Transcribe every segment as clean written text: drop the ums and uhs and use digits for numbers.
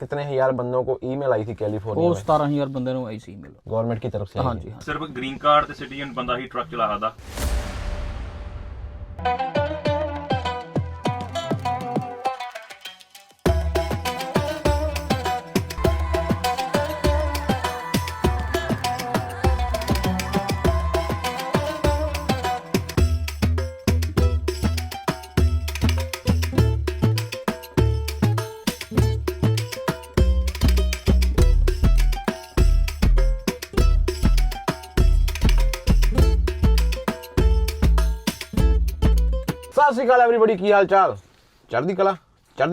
कितने हजार बंदों को ईमेल आई थी कैलिफोर्निया ਉਹ में 17000 ਬੰਦੇ ਨੂੰ ਆਈ ਸੀ ਈਮੇਲ। गवर्नमेंट की तरफ से आई हाँ थी। जी हाँ। ਸਿਰਫ ਗ੍ਰੀਨ ਕਾਰਡ ਤੇ ਸਿਟੀਜ਼ਨ ਬੰਦਾ ਹੀ ਟਰੱਕ ਚਲਾ ਸਕਦਾ। सत श्री अकाल एवरीबॉडी, की हाल चाल? चढ़ती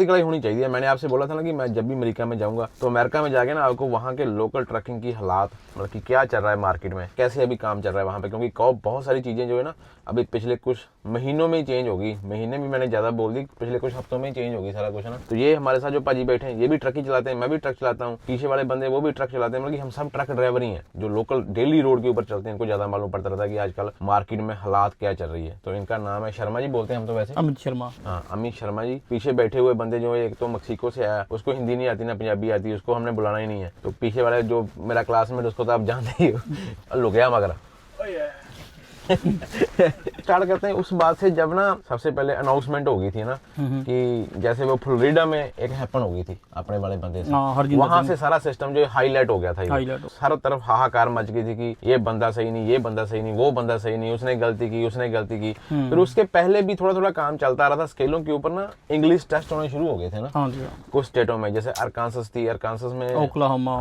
कला ही होनी चाहिए। मैंने आपसे बोला था ना कि मैं जब भी अमेरिका में जाऊंगा तो अमेरिका में जाके ना आपको वहाँ के लोकल ट्रकिंग की हालात, मतलब कि क्या चल रहा है मार्केट में, कैसे अभी काम चल रहा है वहाँ पे, क्योंकि बहुत सारी चीज़ें जो है ना अभी पिछले कुछ महीनों में ही चेंज होगी। महीने भी मैंने ज़्यादा बोल दी, पिछले कुछ हफ्तों में ही चेंज होगी सारा कुछ है ना। तो ये हमारे साथ जो पाजी बैठे हैं ये भी ट्रक ही चलाते हैं, मैं भी ट्रक चलाता हूँ, पीछे वाले बंदे वो भी ट्रक चलाते हैं, मतलब कि हम सब ट्रक ड्राइवर ही हैं जो लोकल डेली रोड के ऊपर चलते हैं। इनको ज़्यादा मालूम पड़ता रहता है कि आजकल मार्केट में हालात क्या चल रही है। तो इनका नाम है शर्मा जी, बोलते हैं हम तो वैसे अमित शर्मा। हाँ, अमित शर्मा जी। पीछे बैठे हुए बंदे जो है, एक तो मक्सिको से आया, उसको हिंदी नहीं आती ना पंजाबी आती, उसको हमने बुलाना ही नहीं है। तो पीछे वाले जो मेरा क्लासमेट, उसको तो आप जानते ही हो, लुक गया मगर स्टार्ट करते हैं उस बात से जब ना सबसे पहले अनाउंसमेंट हो गई थी ना कि जैसे वो फ्लोरिडा में एक हैपन हो गई थी अपने वाले बंदे से, वहां से सारा सिस्टम जो हाईलाइट हो गया था। हर तरफ हाहाकार मच गई थी कि ये बंदा सही नहीं, ये बंदा सही नहीं, वो बंदा सही नहीं, उसने गलती की, उसने गलती की। फिर उसके पहले भी थोड़ा थोड़ा काम चलता रहा था। स्केलों के ऊपर ना इंग्लिश टेस्ट होने शुरू हो गए थे ना कुछ स्टेटों में, जैसे अरकानसस थी, अरकानसस में ओक्लाहोमा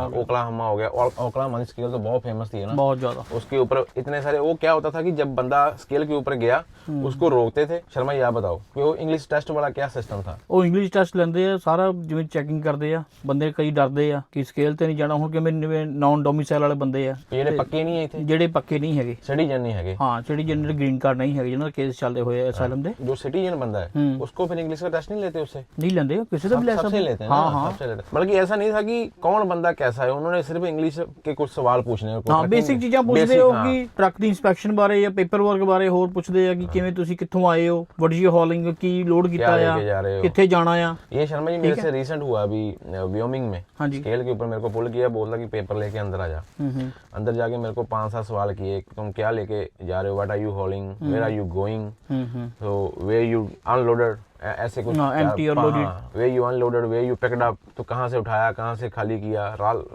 हो गया। और ओक्लाहोमा की स्केल तो बहुत फेमस थी ना, बहुत ज्यादा। उसके ऊपर इतने सारे, वो क्या होता था कि जब बंदा स्केल के ऊपर गया उसको रोकते थे। शर्मा जी आप बताओ कि वो इंग्लिश टेस्ट वाला क्या सिस्टम था? ਉਹ ਇੰਗਲਿਸ਼ ਟੈਸਟ ਲੈਂਦੇ ਆ ਸਾਰਾ, ਜਿਵੇਂ ਚੈਕਿੰਗ ਕਰਦੇ ਆ ਬੰਦੇ, ਕਈ ਡਰਦੇ ਆ ਕਿ ਸਕੇਲ ਤੇ ਨਹੀਂ ਜਾਣਾ। ਹੁਣ ਕਿਵੇਂ ਨਾਨ ਡੋਮਿਸਾਈਲ ਵਾਲੇ ਬੰਦੇ ਆ ਜਿਹੜੇ ਪੱਕੇ ਨਹੀਂ ਇੱਥੇ, ਜਿਹੜੇ ਪੱਕੇ ਨਹੀਂ ਹੈਗੇ, ਸਿਟੀਜ਼ਨ ਨਹੀਂ ਹੈਗੇ, ਹਾਂ ਸਿਟੀਜ਼ਨ ਜਿਹੜੇ ਗ੍ਰੀਨ ਕਾਰਡ ਨਹੀਂ ਹੈਗੇ, ਜਿਹਨਾਂ ਦੇ ਕੇਸ ਚੱਲਦੇ ਹੋਏ ਅਸਾਈਲਮ ਦੇ, जो सिटीजन बंदा है उसको फिर इंग्लिश का टेस्ट नहीं लेते उससे? नहीं लेते, किसी से भी ले सबसे लेते हैं। हाँ, सबसे लेते हैं। मतलब कि ऐसा नहीं था कि कौन बंदा कैसा है, उन्होंने सिर्फ इंग्लिश के कुछ सवाल पूछने हैं। हाँ, बेसिक चीज़ां पूछते हो कि ट्रक ਦੀ ਇੰਸਪੈਕਸ਼ਨ ਬਾਰੇ ਜਾਂ ਪੇਪਰ ਵਰਕ ਬਾਰੇ ਹੋਰ ਪੁੱਛਦੇ ਆ ਕਿ ਕਿਵੇਂ ਤੁਸੀਂ ਕਿੱਥੋਂ ਆਏ ਹੋ, व्हाट इज योर हॉलिंग, की लोड किया आ, किथे जाना आ। ये शर्मा जी मेरे से रिसेंट हुआ अभी व्योमिंग में। हाँ जी। स्केल के ऊपर मेरे को पुल किया, बोला कि पेपर लेके अंदर आ जा। अंदर जाके मेरे को 5-7 सवाल किए, तुम क्या लेके जा रहे हो, what are you hauling, where are you going, तो वेयर यू अनलोडेड, ऐसे कुछ एम्प्टी और loaded, way you unloaded, way you picked up, तो कहाँ से उठाया, कहाँ से खाली किया,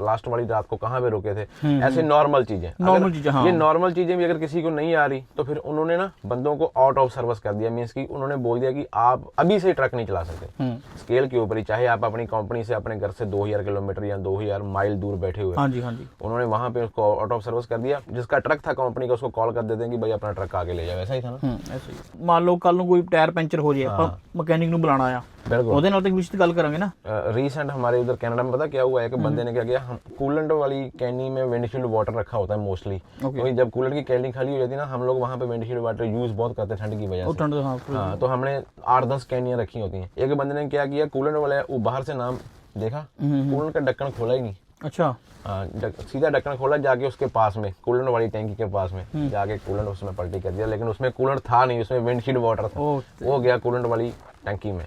लास्ट वाली रात को कहाँ पे रुके थे, ऐसे नॉर्मल चीजें। हाँ। ये नॉर्मल चीजें भी अगर किसी को नहीं आ रही तो फिर उन्होंने ना बंदों को आउट ऑफ सर्विस कर दिया। मीन्स की उन्होंने बोल दिया कि आप अभी से ट्रक नहीं चला सकते स्केल के ऊपर ही, चाहे आप अपनी कंपनी से अपने घर से 2000 किलोमीटर या 2000 माइल दूर बैठे हुए। हाँ जी हाँ जी। उन्होंने वहां पे उसको आउट ऑफ सर्विस कर दिया। जिसका ट्रक था कंपनी का, उसको कॉल कर देते हैं कि भाई अपना ट्रक आगे ले जाओ। ऐसा ही था ना? ऐसे ही। मान लो कल कोई टायर पंचर हो जाए, ਆਪਾਂ ਮਕੈਨਿਕ ਨੂੰ ਬੁਲਾਣਾ ਆ, ਉਹਦੇ ਨਾਲ ਤਾਂ ਇੰਗਲਿਸ਼ ਦੀ ਗੱਲ ਕਰਾਂਗੇ ना। रिसेंट हमारे उधर कनाडा में पता क्या हुआ है कि बंदे ने क्या किया, हम कूलेंट वाली कैनी में विंडशील्ड वाटर रखा होता है मोस्टली, क्योंकि जब कूलेंट की कैनी खाली हो जाती है ना, हम लोग वहाँ पे विंडशील्ड वाटर यूज बहुत करते हैं ठंड की वजह से। हाँ, तो हमने 8-10 कैनियां रखी होती हैं। एक बंदे ने क्या किया, कूलेंट वाले वो बाहर से नाम देखा, कूलेंट का ढक्कन खोला ही नहीं। अच्छा। सीधा ढक्कन खोला, जाके उसके पास में कूलेंट वाली टैंकी के पास में जाके कूलेंट उसमें पलटी कर दिया, लेकिन उसमें कूलेंट था नहीं, उसमें विंडशील्ड वाटर था। वो गया कूलेंट वाली टंकी में।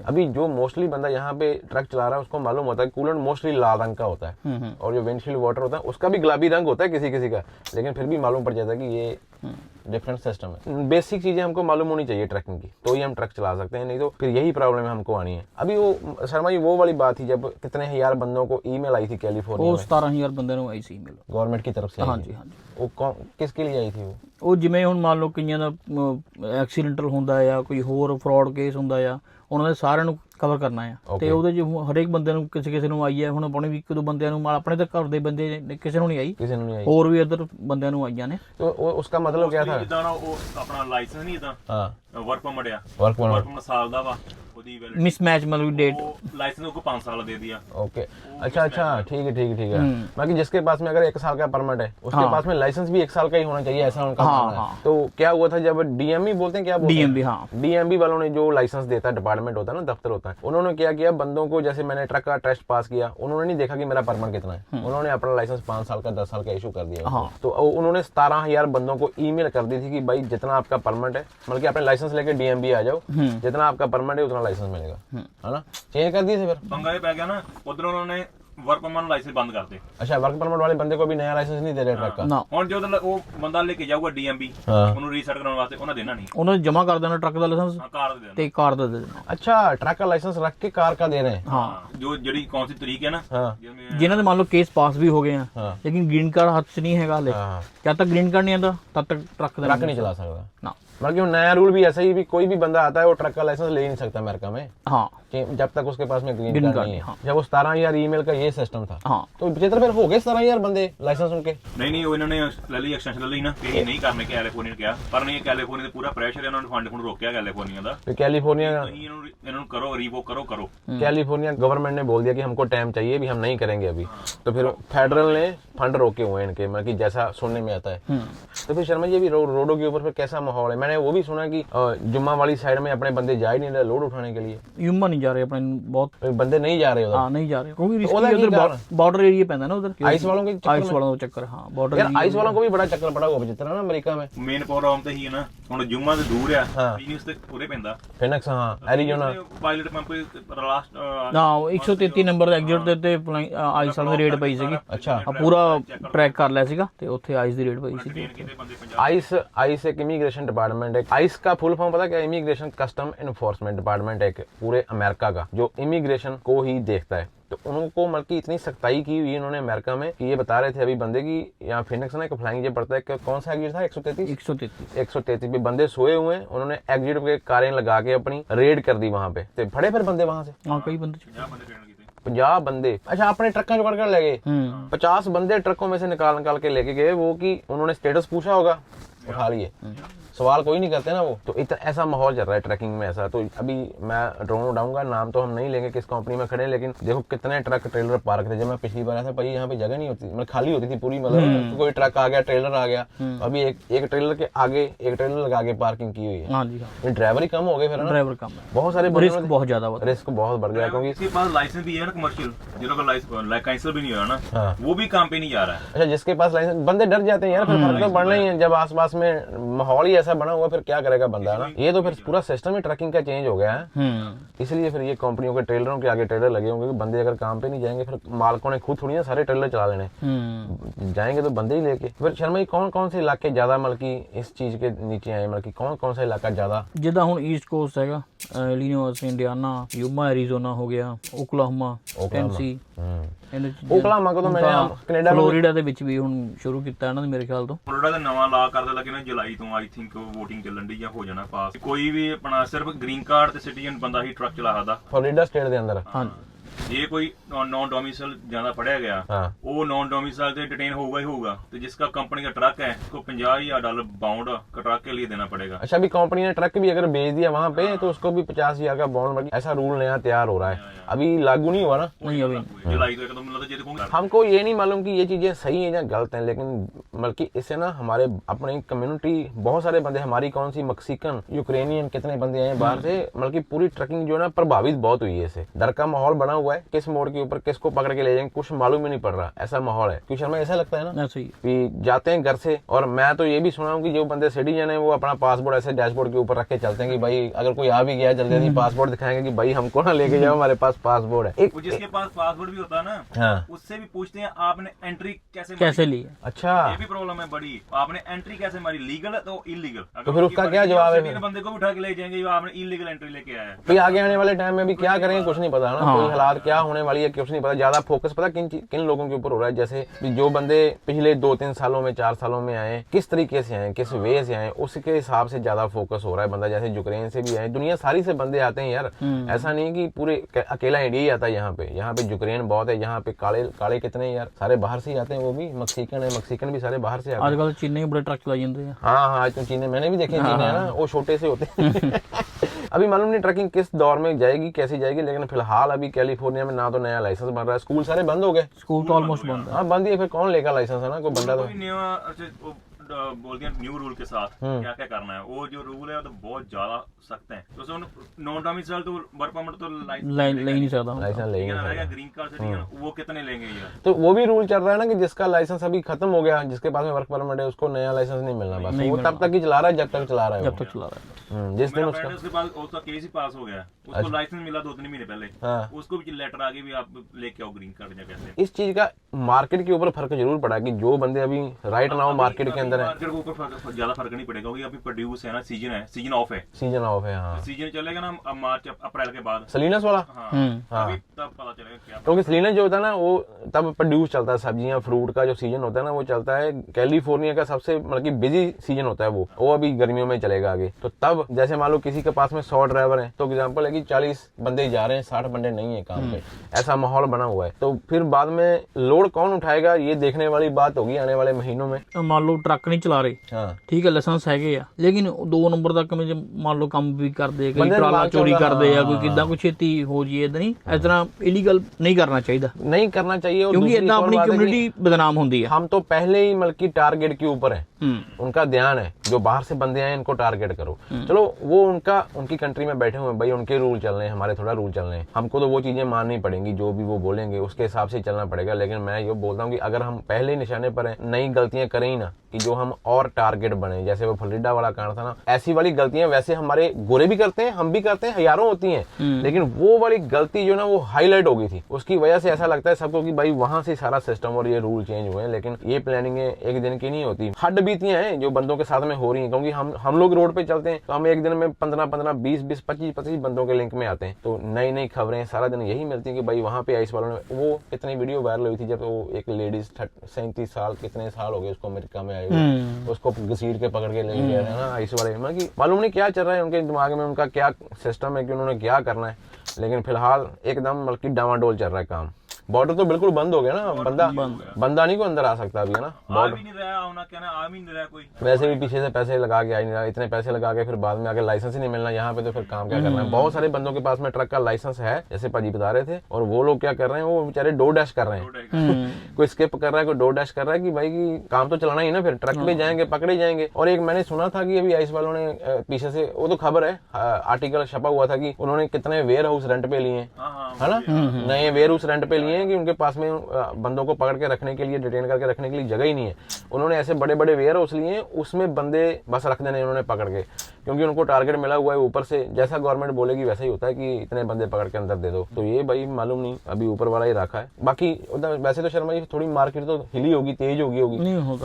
अभी जो मोस्टली बंदा यहाँ पे ट्रक चला रहा है उसको मालूम होता है कूलेंट मोस्टली लाल रंग का होता है, और जो विंडशील्ड वाटर होता है उसका भी गुलाबी रंग होता है किसी किसी का, लेकिन फिर भी मालूम पड़ जाता है कि ये डिफरेंट सिस्टम है। बेसिक चीजें हमको मालूम होनी चाहिए ट्रकिंग की, तो ही हम ट्रक चला सकते हैं, नहीं तो फिर यही प्रॉब्लम हमको आनी है। अभी वो शर्मा जी वो वाली बात थी जब कितने हजार बंदों को ईमेल आई थी कैलिफोर्निया में, 17000 ਬੰਦੇ ਨੂੰ ਆਈ ਸੀ ਈਮੇਲ गवर्नमेंट की तरफ से। हाँ जी हाँ जी। वो किसके लिए आई थी वो? ਉਹ ਜਿਵੇਂ ਹੁਣ ਮੰਨ ਲਓ ਕਈਆਂ ਦਾ ਐਕਸੀਡੈਂਟਲ ਹੁੰਦਾ ਆ, ਕੋਈ ਹੋਰ ਫਰਾਡ ਕੇਸ ਹੁੰਦਾ ਆ, ਉਹਨਾਂ ਦੇ ਸਾਰਿਆਂ ਨੂੰ ਕਵਰ ਕਰਨਾ ਆ, ਤੇ ਉਹਦੇ ਚ ਹਰੇਕ ਬੰਦੇ ਨੂੰ ਕਿਸੇ ਨੂੰ ਆਈ ਹੈ। ਹੁਣ ਆਪਣੇ ਵੀ ਇੱਕ ਦੋ ਬੰਦਿਆਂ ਨੂੰ, ਆਪਣੇ ਤਾਂ ਘਰ ਦੇ ਬੰਦੇ ਕਿਸੇ ਨੂੰ ਨਹੀਂ ਆਈ, ਹੋਰ ਵੀ ਇੱਧਰ ਬੰਦਿਆਂ ਨੂੰ ਆਈਆਂ ਨੇ। तो उसका मतलब क्या था? ਜਿੱਦਾਂ ਨਾ ਉਹ ਆਪਣਾ ਲਾਇਸੈਂਸ ਨਹੀਂ ਇਦਾਂ, हाँ, ਵਰਕ ਪਰਮਿਟ ਆ, वर्क ਪਰਮਿਟ ਸਾਲ ਦਾ ਵਾ, ਉਹਦੀ ਵੈਲਿਡਿਟੀ ਮਿਸਮੈਚ मतलब डेट, लाइसेंस को 5 साल दे दिया। ओके, अच्छा, ठीक है। बाकी जिसके पास में अगर 1 साल का परमिट है उसके पास में लाइसेंस भी 1 साल का ही होना चाहिए, ऐसा उनका मानना है। तो क्या हुआ था जब डीएमवी बोलते हैं, क्या बोलते हैं, डीएमवी, हाँ, डीएमवी वालों ने जो लाइसेंस देता है, डिपार्टमेंट होता है ना, दफ्तर होता है, उन्होंने क्या किया, बंदों को जैसे मैंने ट्रक का टेस्ट पास किया, उन्होंने नहीं देखा कि मेरा परमिट कितना है, उन्होंने अपना लाइसेंस 5 साल का 10 साल का इशू कर दिया। तो उन्होंने 17000 बंदों को ईमेल कर दी थी कि भाई जितना आपका परमिट है, मतलब कि अपने लाइसेंस लाइसेंस लेके डीएमवी आ जाओ, जितना आपका परमिट है उतना लाइसेंस मिलेगा, है ना। चेंज कर दिए थे फिर, पंगा ये पै गया ना, उधर उन्होंने वर्क परमिट लाइसेंस बंद करते। अच्छा, वर्क परमिट वाले बंदे को भी नया लाइसेंस नहीं दे रहे ट्रक का ना। ਹੁਣ ਜੋ ਉਹ ਬੰਦਾ ਲੈ ਕੇ ਜਾਊਗਾ ਡੀਐਮਬੀ ਉਹਨੂੰ ਰੀਸੈਟ ਕਰਾਉਣ ਵਾਸਤੇ ਉਹਨਾਂ ਦੇਣਾ ਨਹੀਂ, ਉਹਨਾਂ ਨੇ ਜਮਾ ਕਰ ਦੇਣਾ ਟਰੱਕ ਦਾ ਲਾਇਸੈਂਸ ਹਾਂ ਕਾਰ ਦੇ ਦੇਣਾ। ਤੇ ਕਾਰ ਦਾ ਦੇ ਦੇਣਾ। अच्छा, ट्रक का लाइसेंस रख के कार का दे रहे हैं। हाँ, ਜੋ ਜਿਹੜੀ ਕੌਣ ਸੀ ਤਰੀਕ ਹੈ ਨਾ, हाँ ਜਿਵੇਂ ਜਿਨ੍ਹਾਂ ਦੇ ਮੰਨ ਲਓ ਕੇਸ ਪਾਸ ਵੀ ਹੋ ਗਏ ਆ, हाँ ਲੇਕਿਨ ਗ੍ਰੀਨ ਕਾਰਡ ਹੱਥ 'ਚ ਨਹੀਂ ਹੈਗਾ ਹਲੇ। हाँ, ਜਦ ਤੱਕ ਗ੍ਰੀਨ ਕਾਰਡ ਨਹੀਂ ਆਉਂਦਾ ਤਦ ਤੱਕ ਟਰੱਕ ਦਾ ट्रक नहीं चला सकता। ना। बल्कि नया रूल भी ऐसा ही, भी कोई भी बंदा आता है वो ट्रक का लाइसेंस ले ही नहीं सकता अमेरिका में, हाँ कि जब तक उसके पास में ग्रीन ग्रीन कार्ड कार्ड नहीं है। हाँ। जब वो 17,000 ईमेल का ये सिस्टम था, हाँ तो विचित्र फिर हो गए 17,000 बंदे लाइसेंस उनके। ਨਹੀਂ ਨਹੀਂ ਉਹ ਇਹਨਾਂ ਨੇ ਲੈ ਲਈ ਐਕਸਟੈਂਸ਼ਨ ਲੈ ਲਈ ਨਾ, ਕਿ ਇਹ ਨਹੀਂ ਕਰਨੇ ਕੈਲੀਫੋਰਨੀਆ ਨੇ ਕਿਹਾ, ਪਰ ਨਹੀਂ ਕੈਲੀਫੋਰਨੀਆ ਤੇ ਪੂਰਾ ਪ੍ਰੈਸ਼ਰ ਹੈ, ਉਹਨਾਂ ਨੇ ਫੰਡ ਰੋਕਿਆ ਕੈਲੀਫੋਰਨੀਆ ਦਾ। फिर कैलिफोर्निया ਤੁਸੀਂ ਇਹਨਾਂ ਨੂੰ ਕਰੋ, ਰੀਵੋਕ करो। कैलिफोर्निया गवर्नमेंट ने बोल दिया कि हमको टाइम चाहिए, भी हम नहीं करेंगे अभी। तो फिर फेडरल ने फंड रोके हुए हैं इनके, मतलब कि जैसा सुनने में आता है। तो फिर शर्मा जी भी रोडों के ऊपर फिर कैसा माहौल है? मैंने वो भी सुना कि जुम्मा वाली साइड में अपने बंदे जा ही नहीं रहे लोड उठाने के लिए, ਯੂਮਾ ਨਹੀਂ ਜਾ ਰਹੇ ਆਪਣੇ ਬਹੁਤ। बंदे नहीं जा रहे उधर। ਹਾਂ ਨਹੀਂ ਜਾ ਰਹੇ ਕਿਉਂਕਿ ਉਹਦਾ ਕੀ ਰਿਸਕੀ ਕਾਰਨ? ਉਧਰ ਬਾਰਡਰ ਏਰੀਆ ਪੈਂਦਾ ਨਾ ਉਧਰ, आइस वालों के चक्कर ਆਈਸ में- ਵਾਲਾ ਚੱਕਰ। ਹਾਂ ਬਾਰਡਰ यार आइस वालों को भी बड़ा चक्कर पड़ा हुआ जितना ना अमेरिका में। ਮੇਨ ਪ੍ਰੋਬਲਮ ਤਾਂ ਹੀ ਹੈ ਨਾ, ਹੁਣ ਜੁਮਾ ਤੇ ਦੂਰ ਆ, ਹਾਂ। ਫੀਨਿਕਸ ਤੇ ਪੂਰੇ ਪੈਂਦਾ। फिनिक्स, हाँ एरिजोना। ਪਾਇਲਟ ਪੰਪ ਲਾਸਟ ਨਾ 133 ਨੰਬਰ ਦਾ ਐਗਜ਼ਿਟ ਦੇ ਉੱਤੇ ਆਈਸ ਵਾਲੇ ਦੀ ਰੇਡ ਪਈ ਸੀਗੀ। अच्छा, ਆ ਪੂਰਾ ਟਰੈਕ ਕਰ ਲਿਆ ਸੀਗਾ ਤੇ ਉੱਥੇ ਆਈਸ ਦੀ ਰੇਡ ਪਈ ਸੀਗੀ। ਕਿਤੇ ਬੰਦੇ ਪੰਜਾਬ आइस आइस एक इमिग्रेशन डिपार्टमेंट है। आइस का फुल फॉर्म पता क्या? इमिग्रेशन कस्टम इन्फोर्समेंट डिपार्टमेंट है एक पूरे अमेरिका का, जो इमिग्रेशन को ही देखता है। तो उनको मतलब की इतनी सख्ताई की हुई इन्होंने अमेरिका में कि ये बता रहे थे अभी बंदे की, यहाँ फिनिक्स ना एक फ्लाइंग ये पड़ता है कि कौन सा एग्जिट था 133 133 भी बंदे सोए हुए हैं। उन्होंने एग्जिट पे कारें लगा के अपनी रेड कर दी वहां पे, तो फड़े फिर बंदे वहां से ਹਾਂ ਕਈ ਬੰਦੇ 50 ਬੰਦੇ ਟ੍ਰੇਨ ਕੀਤੇ। 50 बंदे। अच्छा, अपने ट्रकों चढ़ कर ले गए। 50 बंदे ट्रकों में से निकाल के लेके गए, वो कि उन्होंने स्टेटस पूछा होगा, उठा लिए। सवाल कोई नहीं करते ना वो। तो इतना ऐसा माहौल चल रहा है ट्रैकिंग में ऐसा। तो अभी मैं ड्रोन उड़ाऊंगा, नाम तो हम नहीं लेंगे किस कंपनी में खड़े हैं, लेकिन देखो कितने ट्रक ट्रेलर पार्क थे। जब मैं पिछली बार आया था भाई, यहाँ पे जगह नहीं होती, मतलब खाली होती थी पूरी, मतलब कोई ट्रक आ गया, ट्रेलर आ गया। अभी एक ट्रेलर के आगे एक ट्रेलर लगा के पार्किंग की हुई है। हाँ जी, हाँ ड्राइवर ही कम हो गए फिर, ड्राइवर कम है, बहुत सारे रिस्क बहुत ज्यादा होता है। रिस्क बहुत बढ़ गया क्योंकि इसके पास लाइसेंस भी है ना कमर्शियल, जिनका लाइसेंस भी नहीं हुआ ना, हाँ। वो भी काम पे नहीं जा रहा है। अच्छा, जिसके पास लाइसेंस, बंदे डर जाते हैं यार, फिर फर्क तो बढ़ना ही है जब आसपास में माहौल ही ऐसा बना हुआ, फिर क्या करेगा बंदा ना। ये तो फिर पूरा सिस्टम ही ट्रकिंग का चेंज हो गया है। इसलिए फिर ये कंपनियों के ट्रेलरों के आगे ट्रेलर लगे होंगे कि बंदे अगर काम पे नहीं जाएंगे, फिर मालकों ने खुद थोड़ी ना सारे ट्रेलर चला लेने, जाएंगे तो बंदे ही लेके। फिर शर्मा जी कौन कौन से इलाके ज्यादा मतलब की इस चीज के नीचे आए, मतलब की कौन कौन सा इलाका ज्यादा? ਜਿੱਦਾਂ ਹੁਣ ਈਸਟ ਕੋਸਟ ਹੈਗਾ, ਇਲੀਨੋਇਸ, ਇੰਡੀਆਨਾ, ਯੂਮਾ, ਐਰੀਜ਼ੋਨਾ ਹੋ ਗਿਆ, ਓਕਲਾਹੋਮਾ, ਟੈਨਸੀ, ਇਹਨਾਂ ਚੀਜ਼ਾਂ। ओकलाहोमा को तो मैंने कनाडा में, ਫਲੋਰੀਡਾ ਦੇ ਵਿੱਚ ਵੀ ਹੁਣ ਸ਼ੁਰੂ ਕੀਤਾ ਇਹਨਾਂ ਨੇ ਮੇਰੇ ਖਿਆਲ ਤੋਂ। ਫਲੋਰੀਡਾ ਦਾ ਨਵਾਂ ਲਾ ਕਰਦੇ ਲੱਗੇ ਨਾ ਜੁਲਾਈ ਤੋਂ, ਆਈ ਥਿੰਕ ਵੋਟਿੰਗ ਚੱਲਣ ਦੀ ਜਾਂ ਹੋ ਜਾਣਾ ਪਾਸ। ਕੋਈ ਵੀ ਆਪਣਾ ਸਿਰਫ ਗ੍ਰੀਨ ਕਾਰਡ ਤੇ ਸਿਟੀਜ਼ਨ ਬੰਦਾ ਹੀ ਟਰੱਕ ਚਲਾ ਸਕਦਾ। फ्लोरिडा स्टेट के अंदर। हाँ ਜੇ ਕੋਈ ਨੌਨ ਡੋਮਿਸਾਈਲ ਜਿਆਦਾ ਫੜਿਆ ਗਿਆ, हाँ ਉਹ ਨੌਨ ਡੋਮਿਸਾइल ਤੇ डिटेन होगा ही होगा। तो जिसका कंपनी का ट्रक है उसको $50,000 बाउंड ट्रक के लिए देना पड़ेगा। अच्छा, अभी कंपनी ने ट्रक भी अगर भेज दिया वहां पे तो उसको भी 50,000 का बॉन्ड, ऐसा रूल नया तैयार हो रहा है, अभी लागू नहीं हुआ ना। नहीं अभी जुलाई तो एकदम मतलब जे देखोगे हमको ये नहीं मालूम कि ये चीजें सही हैं या गलत हैं, लेकिन बल्कि इससे ना हमारे अपनी कम्युनिटी, बहुत सारे बंदे हमारी, कौन सी मैक्सिकन, यूक्रेनियन, कितने बंदे आए बाहर से, मतलब की पूरी ट्रकिंग जो है ना प्रभावित बहुत हुई है इससे। डर का माहौल बना हुआ है, किस मोड़ के ऊपर किसको पकड़ के ले जाएंगे कुछ मालूम ही नहीं पड़ रहा, ऐसा माहौल है। क्यों शर्मा, ऐसा लगता है ना ऐसे ही कि जाते हैं घर से, और मैं तो ये भी सुना हूँ कि जो बंदे सिटीजन है वो अपना पासपोर्ट ऐसे डैशबोर्ड के ऊपर रख के चलते हैं कि भाई अगर कोई आ भी गया जल्दी जल्दी पासपोर्ट दिखाएंगे कि भाई हमको ना लेके जाओ, हमारे पास पासपोर्ट है। एक वो जिसके पास पासपोर्ट भी होता है ना, हाँ, उससे भी पूछते हैं आपने एंट्री कैसे कैसे मारी? लिए। अच्छा, ये भी प्रॉब्लम है बड़ी। आपने एंट्री कैसे मारी, लीगल है तो इलीगल। तो फिर उसका क्या जवाब है? बंदे को भी उठा के ले जाएंगे, आपने इलीगल एंट्री लेके आया है। फिर आगे आने वाले टाइम में भी क्या करेंगे कुछ नहीं पता ना, कोई हालात क्या होने वाली है कुछ नहीं पता। ज्यादा फोकस पता किन लोगों के ऊपर हो रहा है, जैसे जो बंदे पिछले 2-3 सालों में 4 सालों में आए, किस तरीके से आए, किस वे से आए, उसके हिसाब से ज्यादा फोकस हो रहा है। बंदा जैसे यूक्रेन से भी आए, दुनिया सारी से बंदे आते हैं यार, ऐसा नहीं कि पूरे अकेला इंडिया ही आता है यहाँ पे यूक्रेन बहुत है, यहाँ पे काले कितने यार, सारे बाहर से ही आते हैं। वो भी मैक्सिकन है, मैक्सिकन भी सारे बाहर से आते हैं। आजकल चीनी बड़े ट्रक चलाई जाते हैं। हाँ आज तो चीने मैंने भी देखे चीने है ना, वो छोटे से होते हैं। अभी मालूम नहीं ट्रकिंग किस दौर में जाएगी, कैसी जाएगी, लेकिन फिलहाल अभी कैलिफोर्निया में ना तो नया लाइसेंस बन रहा है, स्कूल सारे बंद हो गए। स्कूल तो ऑलमोस्ट बंद है। हाँ बंद ही है, फिर कौन लेगा लाइसेंस, है ना, कोई बंदा तो कोई नया बोलते हैं न्यू रूल के साथ क्या क्या करना है, वो जो रूल है वो तो बहुत ज्यादा सख्त है। तो नॉन डोमिसाइल तो वर्क परमिट तो ले नहीं सकता, लाइसेंस ले ही नहीं रहेगा। ग्रीन कार्ड सिटीजन वो कितने लेंगे यार? तो वो भी रूल चल रहा है ना कि जिसका लाइसेंस अभी खत्म हो गया, जिसके पास में वर्क परमिट है, उसको नया लाइसेंस नहीं मिलना, बस वो तब तक ही चला रहा है जब तक चला रहा है, जब तक चला रहा है। जिस दिन उसके पास उसका केस ही पास हो गया, उसको लाइसेंस मिला 2-3 महीने पहले, उसको भी लेटर आ गई भी आप लेके आओ ग्रीन कार्ड या कैसे। इस चीज का मार्केट के ऊपर फर्क जरूर पड़ा कि जो बंदे अभी राइट नाउ मार्केट के अंदर है, मार्केट के ऊपर ज्यादा फर्क नहीं पड़ेगा क्योंकि अभी प्रोड्यूस है ना, सीजन ऑफ है, सीजन ऑफ है। हाँ, सीजन चलेगा ना मार्च अप्रैल के बाद, सलीनस वाला। हाँ हाँ, तब पता चलेगा क्या, क्योंकि सलीनस जो होता है ना वो तब प्रोड्यूस चलता है, सब्जियां फ्रूट का जो सीजन होता है ना वो चलता है। कैलिफोर्निया का सबसे मतलब कि बिजी सीजन होता है वो अभी गर्मियों में चलेगा आगे। तो तब जैसे मान लो किसी के पास में 100 ड्राइवर हैं, तो एग्जांपल है कि 40 बंदे जा रहे हैं, 60 बंदे नहीं है काम पे, ऐसा माहौल बना हुआ है। तो फिर बाद में लोड कौन उठाएगा, ये देखने वाली बात होगी आने वाले महीनों में। मान लो ट्रक नहीं चला रहे, हाँ ठीक है लाइसेंस हैगे आ, लेकिन 2 नंबर तक में मान लो ਕੰਮ ਵੀ ਕਰਦੇ, ਕਈ ਟਰਾਲਾ ਚੋਰੀ ਕਰਦੇ ਆ, ਕੋਈ ਕਿਦਾਂ ਕੋਈ ਛੇਤੀ ਹੋ ਜੀ, ਇਦਾਂ ਨਹੀਂ, ਇਸ ਤਰ੍ਹਾਂ ਇਲੀਗਲ ਨਹੀਂ ਕਰਨਾ ਚਾਹੀਦਾ, नहीं करना चाहिए। और क्योंकि दूसरी इतना एक और अपनी बात है कि कम्युनिटी बदनाम होती है। हम तो पहले ही मतलब कि टारगेट के ऊपर है, उनका ध्यान है, जो बाहर से बंदे आए इनको टारगेट करो। चलो वो उनकी कंट्री में बैठे हुए हैं भाई, उनके रूल चल रहे हैं, हमारे थोड़ा रूल चल रहे हैं, हमको तो वो चीजें माननी पड़ेंगी, जो भी वो बोलेंगे उसके हिसाब से चलना पड़ेगा। लेकिन मैं ये बोलता हूँ कि अगर हम पहले ही निशाने पर हैं, नई गलतियां करें ही ना कि जो हम और टारगेट बने, जैसे वो फ्लोरिडा वाला कांड था ना, ऐसी वाली गलतियां वैसे हमारे गोरे भी करते हैं, हम भी करते हैं, हजारों होती हैं, लेकिन वो वाली गलती जो ना वो हाईलाइट हो गई थी, उसकी वजह से ऐसा लगता है सबको कि भाई वहां से सारा सिस्टम और ये रूल चेंज हुए हैं। लेकिन ये प्लानिंग एक दिन की नहीं होती, हड्ड बीतियां हैं जो बंदों के साथ में हो रही हैं, क्योंकि हम लोग रोड पे चलते हैं तो हम एक दिन में 15-15, 20-20, 25-25 बंदों के लिंक में आते हैं, तो नई नई खबरें सारा दिन यही मिलती है कि भाई वहां पे आइस वालों ने, वो कितनी वीडियो वायरल हुई थी जब वो एक लेडीज 37 साल, कितने साल हो गए उसको अमेरिका में आए हुए, उसको घसीट के पकड़ के ले गए है ना आइस वाले, मतलब कि मालूम नहीं क्या चल रहा है उनके दिमाग में, उनका क्या सिस्टम है कि उन्होंने क्या करना है। लेकिन फिलहाल एकदम मतलब कि डामाडोल चल रहा है काम। बॉर्डर तो बिल्कुल बंद हो गया ना, बंदा नहीं को अंदर आ सकता अभी है ना, आ भी नहीं रहा होना, कहना आ भी नहीं रहा कोई, वैसे भी पीछे से पैसे लगा के आ नहीं रहा, इतने पैसे लगा के फिर बाद में आके लाइसेंस ही नहीं मिलना यहाँ पे, तो फिर काम क्या करना है। बहुत सारे बंदों के पास में ट्रक का लाइसेंस है, जैसे पाजी बता रहे थे, और वो लोग क्या कर रहे हैं, वो बेचारे डोर डैश कर रहे हैं, कोई स्किप कर रहा है, कोई डोर डैश कर रहा है कि भाई की काम तो चलाना ही ना, फिर ट्रक पे जाएंगे पकड़े जाएंगे। और एक मैंने सुना था कि अभी आइस वालों ने पीछे से, वो तो खबर है, आर्टिकल छपा हुआ था कि उन्होंने कितने वेयर हाउस रेंट पे लिए है ना, नए वेयर हाउस रेंट पे लिए हैं कि उनके पास में बंदों को पकड़ के रखने के लिए, डिटेन करके रखने के लिए जगह ही नहीं है। उन्होंने ऐसे बड़े बड़े वेयर हाउस लिए हैं, उसमें बंदे बस रख देने उन्होंने पकड़ के, क्योंकि उनको टारगेट मिला हुआ है ऊपर से, जैसा गवर्नमेंट बोलेगी वैसा ही होता है कि इतने बंदे पकड़ के अंदर दे दो। तो ये भाई मालूम नहीं, अभी ऊपर वाला ही रखा है। बाकी वैसे तो शर्मा जी थोड़ी मार्केट तो हिली होगी, तेज होगी,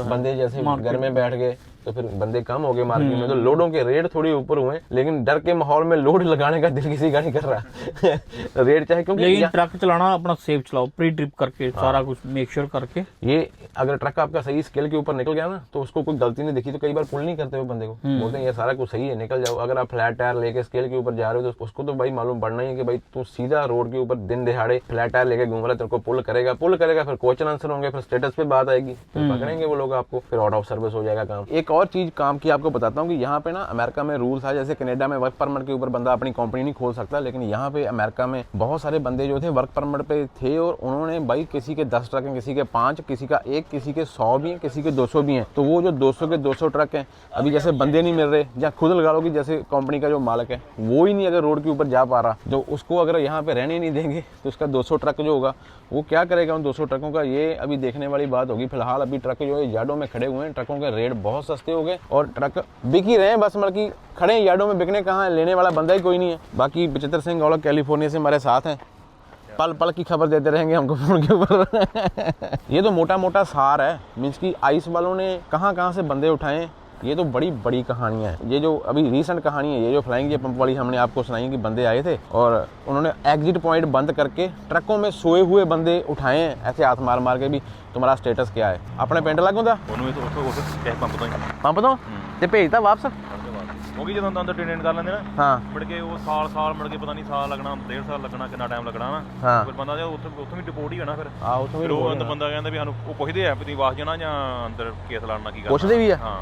बंदे जैसे घर में बैठ गए तो फिर बंदे कम हो गए मार्केट में, तो लोडों के रेट थोड़े ऊपर हुए, लेकिन डर के माहौल में लोड लगाने का दिल किसी का नहीं कर रहा रेट चाहे, क्योंकि लेकिन ट्रक चलाना अपना सेफ चलाओ, प्री ट्रिप करके सारा कुछ मेक श्योर करके। ये अगर ट्रक आपका सही स्केल के ऊपर निकल गया ना, तो उसको कोई गलती नहीं दिखी तो कई बार पुल नहीं करते हुए बंदे को, बोलते हैं ये सारा कुछ सही है निकल जाओ। अगर आप फ्लैट टायर लेके स्केल के ऊपर जा रहे हो तो उसको तो भाई मालूम पड़ना ही है कि भाई तू सीधा रोड के ऊपर दिन दिहाड़े फ्लैट टायर लेके घूम रहा है, तेरे को पुल करेगा फिर क्वेश्चन आंसर होंगे, फिर स्टेटस पे बात आएगी, फिर पकड़ेंगे वो लोग आपको, फिर आउट ऑफ सर्विस हो जाएगा काम। एक और चीज काम की आपको बताता हूँ कि यहाँ पे ना अमेरिका में रूल था, जैसे कनाडा में वर्क परमिट के ऊपर बंदा अपनी कंपनी नहीं खोल सकता, लेकिन यहाँ पे अमेरिका में बहुत सारे बंदे जो थे वर्क परमिट पे थे, और उन्होंने भाई किसी के 10 ट्रक हैं, किसी के 5, किसी का 1, किसी के 100 भी हैं, किसी के 200 भी हैं। तो वो जो 200 के 200 ट्रक हैं, अभी जैसे बंदे नहीं मिल रहे, या खुद लगा लो कि जैसे कंपनी का जो मालिक है वो ही नहीं अगर रोड के ऊपर जा पा रहा, जो उसको अगर यहाँ पे रहने नहीं देंगे तो उसका 200 ट्रक जो होगा वो क्या करेगा उन 200 ट्रकों का, ये अभी देखने वाली बात होगी। फिलहाल अभी ट्रक जो है यार्डों में खड़े हुए हैं, ट्रकों के रेट बहुत सस्ते हो गए और ट्रक बिक ही रहे हैं, बस मतलब कि खड़े हैं यार्डों में, बिकने कहाँ है, लेने वाला बंदा ही कोई नहीं है। बाकी बचित्र सिंह गौलक कैलिफोर्निया से हमारे साथ हैं, पल पल की खबर देते रहेंगे हमको फोन के ऊपर ये तो मोटा मोटा सार है, मीन्स की आइस वालों ने कहाँ से बंदे उठाए, ये तो बड़ी बड़ी कहानियां हैं। ये जो अभी रीसेंट कहानी है, ये जो फ्लाइंग जे पंप वाली हमने आपको सुनाई कि बंदे आए थे और उन्होंने एग्जिट पॉइंट बंद करके ट्रकों में सोए हुए बंदे उठाए हैं, ऐसे हाथ मार मार के भी तुम्हारा स्टेटस क्या है, अपने पिंड लागू था पंप तो ते भेजता वापस ਕਿਉਂਕਿ ਜਦੋਂ ਅੰਦਰ ਟ੍ਰੇਨਿੰਗ ਕਰ ਲੈਂਦੇ ਨਾ, ਹਾਂ ਮੁੜ ਕੇ ਉਹ ਸਾਲ ਮੁੜ ਕੇ ਪਤਾ ਨਹੀਂ ਸਾਲ ਲੱਗਣਾ, 1.5 ਸਾਲ ਲੱਗਣਾ, ਕਿੰਨਾ ਟਾਈਮ ਲੱਗਣਾ ਨਾ, ਫਿਰ ਬੰਦਾ ਉੱਥੇ ਵੀ ਡਿਪੋਰਟ ਹੀ ਹੋਣਾ। ਫਿਰ ਉਹ ਅੰਦਰ ਬੰਦਾ ਕਹਿੰਦਾ ਵੀ ਸਾਨੂੰ ਉਹ ਪੁੱਛਦੇ ਆ ਵੀ ਤੁਸੀਂ ਵਾਪਸ ਜਾਣਾ ਜਾਂ ਅੰਦਰ ਕੇਸ ਲੜਨਾ, ਕੀ ਕਰਨਾ, ਪੁੱਛਦੇ ਵੀ ਆ। ਹਾਂ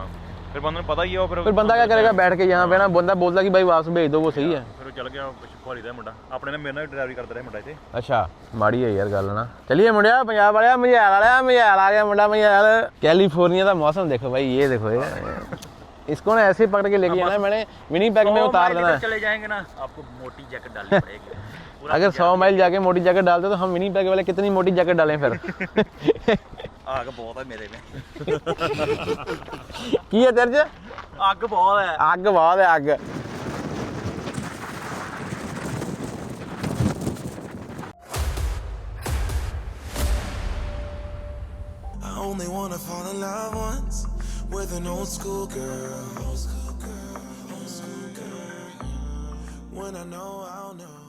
ਫਿਰ ਬੰਦੇ ਨੂੰ ਪਤਾ ਹੀ ਆ ਉਹ फिर बंदा क्या करेगा बैठ के यहाँ पे ना, बंदा बोलता कि भाई वापस भेज दो, वो सही है। ਫਿਰ ਉਹ ਚੱਲ ਗਿਆ ਭਵਾਲੀ ਦਾ ਮੁੰਡਾ, ਆਪਣੇ ਨੇ ਮੇਰੇ ਨਾਲ ਡਰਾਈਵਰੀ ਕਰਦਾ ਰਿਹਾ ਮੁੰਡਾ ਇੱਥੇ। अच्छा माड़ी है यार गल ना। चलिए मुंडिया पंजाब वाले मजाल आ गया मुंडा मजाल। कैलिफोर्निया का मौसम देखो भाई, ये देखो ये इसको ना ऐसे पकड़ के लेके जाना है, मैंने विनिपेग में उतार देना है। चले जाएंगे ना, आपको मोटी जैकेट डालनी पड़ेगी। अगर 100 माइल जाके मोटी जैकेट डालते तो हम विनिपेग वाले कितनी मोटी जैकेट डालें फिर? आग बहुत है मेरे में। की है तेरे च? आग बहुत है, आग बहुत है आग। I only wanna fall in love once with an old school girl. When I know I'll know.